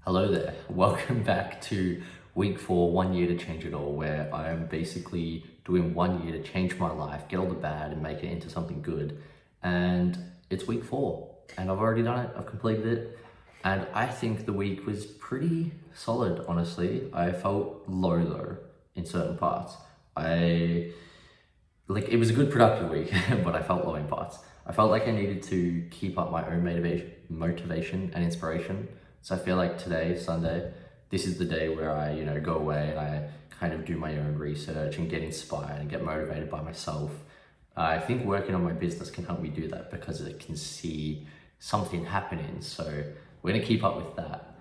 Hello there, welcome back to week 4, 1 year to change it all, where I am basically doing 1 year to change my life, get all the bad and make it into something good. And it's week 4 and I've already done it, I've completed it. And I think the week was pretty solid, honestly. I felt low though in certain parts. It was a good productive week, but I felt low in parts. I felt like I needed to keep up my own motivation and inspiration. So I feel like today, Sunday, this is the day where I, go away and I kind of do my own research and get inspired and get motivated by myself. I think working on my business can help me do that because it can see something happening. So we're gonna keep up with that.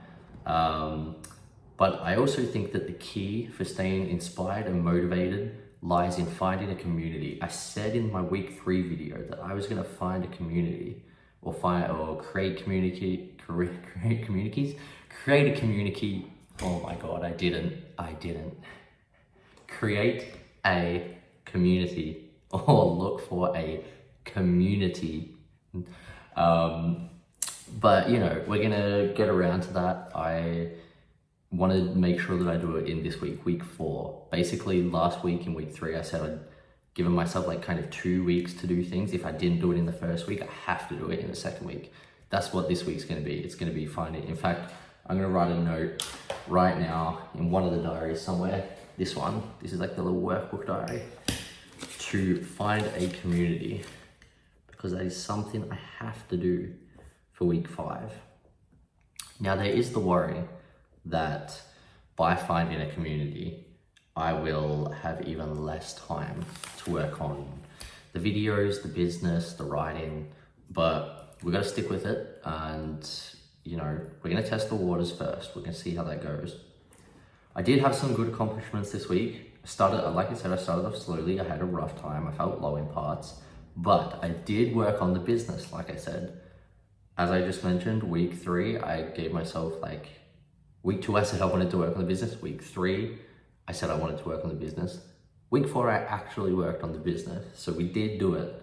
But I also think that the key for staying inspired and motivated lies in finding a community. I said in my week 3 video that I was gonna find a community or create a community. Oh my God, I didn't. Create a community or look for a community. But we're gonna get around to that. I want to make sure that I do it in this week 4. Basically last week in week 3, I said I'd given myself like kind of 2 weeks to do things. If I didn't do it in the first week, I have to do it in the second week. That's what this week's gonna be. It's gonna be finding, in fact, I'm gonna write a note right now in one of the diaries somewhere. This is like the little workbook diary, to find a community, because that is something I have to do for week 5. Now there is the worry that by finding a community, I will have even less time to work on the videos, the business, the writing, but we're gonna stick with it and we're gonna test the waters first. We're gonna see how that goes. I did have some good accomplishments this week. Like I said, I started off slowly. I had a rough time. I felt low in parts, but I did work on the business, like I said. As I just mentioned, week 3, I gave myself week 2, I said I wanted to work on the business. Week 3, I said I wanted to work on the business. Week 4, I actually worked on the business. So we did do it.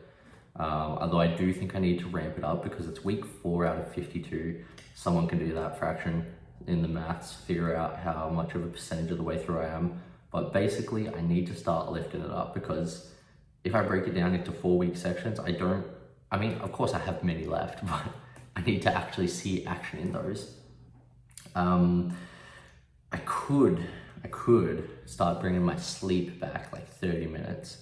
Although I do think I need to ramp it up because it's week 4 out of 52. Someone can do that fraction in the maths, figure out how much of a percentage of the way through I am. But basically I need to start lifting it up, because if I break it down into 4-week sections, of course I have many left, but I need to actually see action in those. I could start bringing my sleep back, like 30 minutes.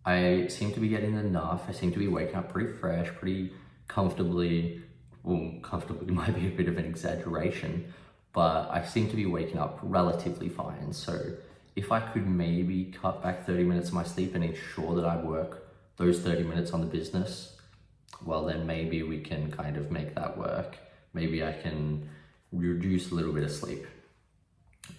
I seem to be getting enough. I seem to be waking up pretty fresh, pretty comfortably. Well, comfortably might be a bit of an exaggeration, but I seem to be waking up relatively fine. So if I could maybe cut back 30 minutes of my sleep and ensure that I work those 30 minutes on the business, well, then maybe we can kind of make that work. Maybe I can reduce a little bit of sleep.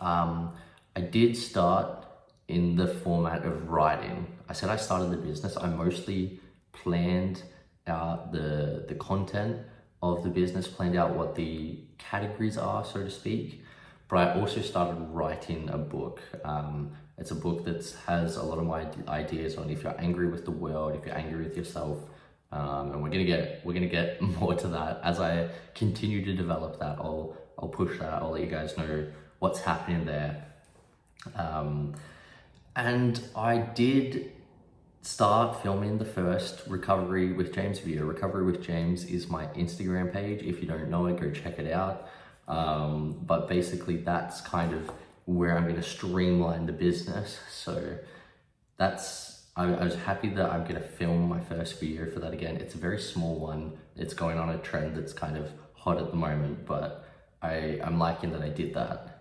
I did start in the format of writing. I said I started the business. I mostly planned out the content of the business, planned out what the categories are, so to speak. But I also started writing a book. It's a book that has a lot of my ideas on if you're angry with the world, if you're angry with yourself. And we're gonna get more to that as I continue to develop that. I'll push that. I'll let you guys know what's happening there. And I did start filming the first Recovery with James video. Recovery with James is my Instagram page. If you don't know it, go check it out. But basically that's kind of where I'm gonna streamline the business. So I was happy that I'm gonna film my first video for that again. It's a very small one. It's going on a trend that's kind of hot at the moment, but I'm liking that I did that.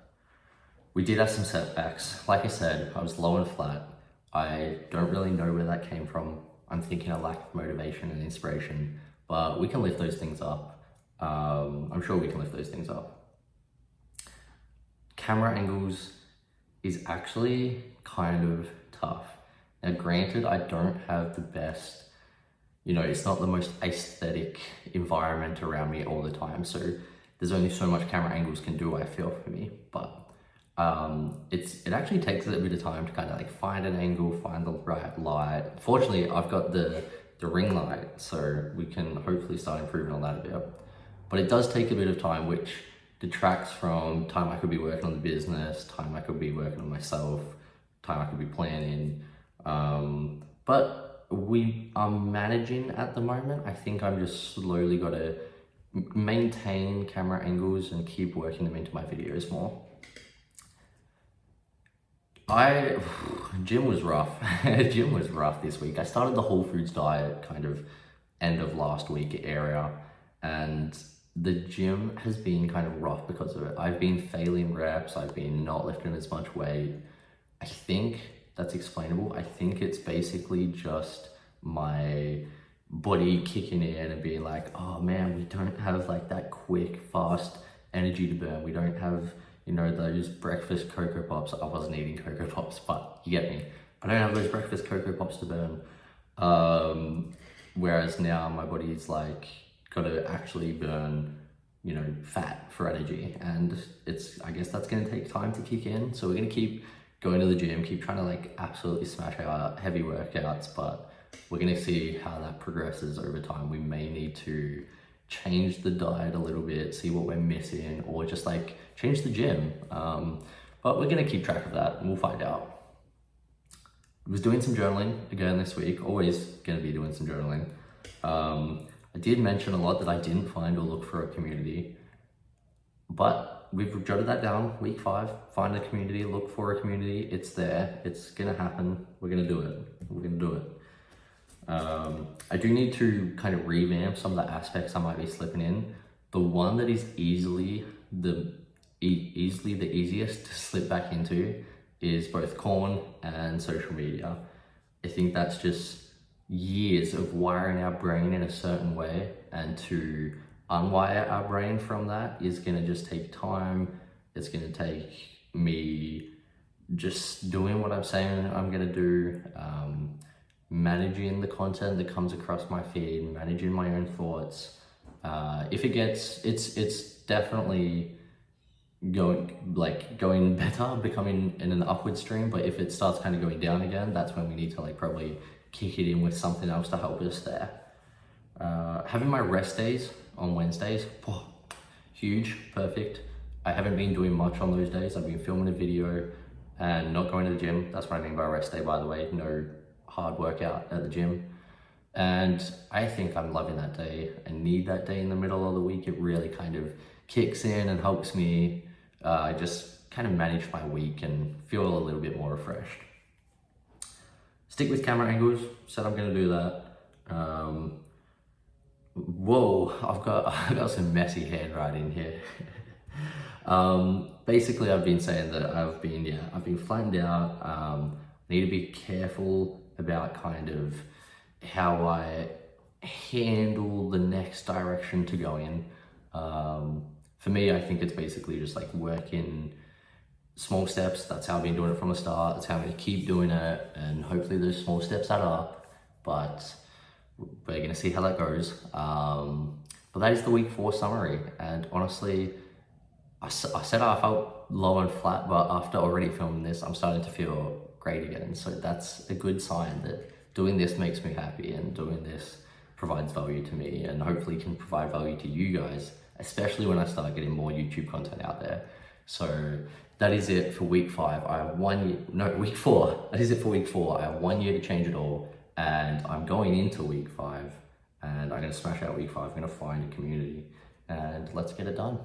We did have some setbacks. Like I said, I was low and flat. I don't really know where that came from. I'm thinking a lack of motivation and inspiration, but we can lift those things up. I'm sure we can lift those things up. Camera angles is actually kind of tough. Now granted, I don't have the best, it's not the most aesthetic environment around me all the time. So there's only so much camera angles can do, I feel, for me. But it actually takes a bit of time to kind of find an angle, find the right light. Fortunately, I've got the ring light, so we can hopefully start improving on that a bit. But it does take a bit of time, which detracts from time I could be working on the business, time I could be working on myself, time I could be planning. But we are managing at the moment. I think I'm just slowly got to maintain camera angles and keep working them into my videos more. Gym was rough. Gym was rough this week. I started the whole foods diet kind of end of last week area, and the gym has been kind of rough because of it. I've been failing reps. I've been not lifting as much weight. I think that's explainable. I think it's basically just my body kicking in and being like, oh man, we don't have like that quick, fast energy to burn. We don't have, you know, those breakfast Cocoa Pops. I wasn't eating Cocoa Pops, but you get me. I don't have those breakfast Cocoa Pops to burn. Whereas now my body's like got to actually burn, you know, fat for energy. And I guess that's going to take time to kick in. So we're going to keep going to the gym, keep trying to like absolutely smash out heavy workouts, but we're going to see how that progresses over time. We may need to change the diet a little bit, see what we're missing, or just like change the gym. But we're going to keep track of that and we'll find out. I was doing some journaling again this week, always going to be doing some journaling. I did mention a lot that I didn't find or look for a community, but we've jotted that down. Week 5, find a community, look for a community. It's there, it's going to happen. We're going to do it. We're going to do it. I do need to kind of revamp some of the aspects I might be slipping in. The one that is easily the easiest to slip back into is both corn and social media. I think that's just years of wiring our brain in a certain way, and to unwire our brain from that is going to just take time. It's going to take me just doing what I'm saying I'm going to do, managing the content that comes across my feed, managing my own thoughts. If it gets, it's definitely going better, becoming in an upward stream. But if it starts kind of going down again, that's when we need to like probably kick it in with something else to help us there. Having my rest days on Wednesdays, huge, perfect. I haven't been doing much on those days. I've been filming a video and not going to the gym. That's what I mean by rest day, by the way. No hard workout at the gym. And I think I'm loving that day. I need that day in the middle of the week. It really kind of kicks in and helps me just kind of manage my week and feel a little bit more refreshed. Stick with camera angles, said I'm gonna do that. Whoa, I've got some messy handwriting here. Basically I've been saying that I've been flattened out. Need to be careful about kind of how I handle the next direction to go in. For me, I think it's basically just like working small steps. That's how I've been doing it from the start. That's how I'm going to keep doing it, and hopefully those small steps add up, but we're going to see how that goes. But that is the week 4 summary, and honestly, I said I felt low and flat, but after already filming this, I'm starting to feel great again. So that's a good sign that doing this makes me happy, and doing this provides value to me, and hopefully can provide value to you guys, especially when I start getting more YouTube content out there. So that is it for week 5. I have week 4. That is it for week 4. I have 1 year to change it all, and I'm going into week 5, and I'm going to smash out week 5. I'm going to find a community, and let's get it done.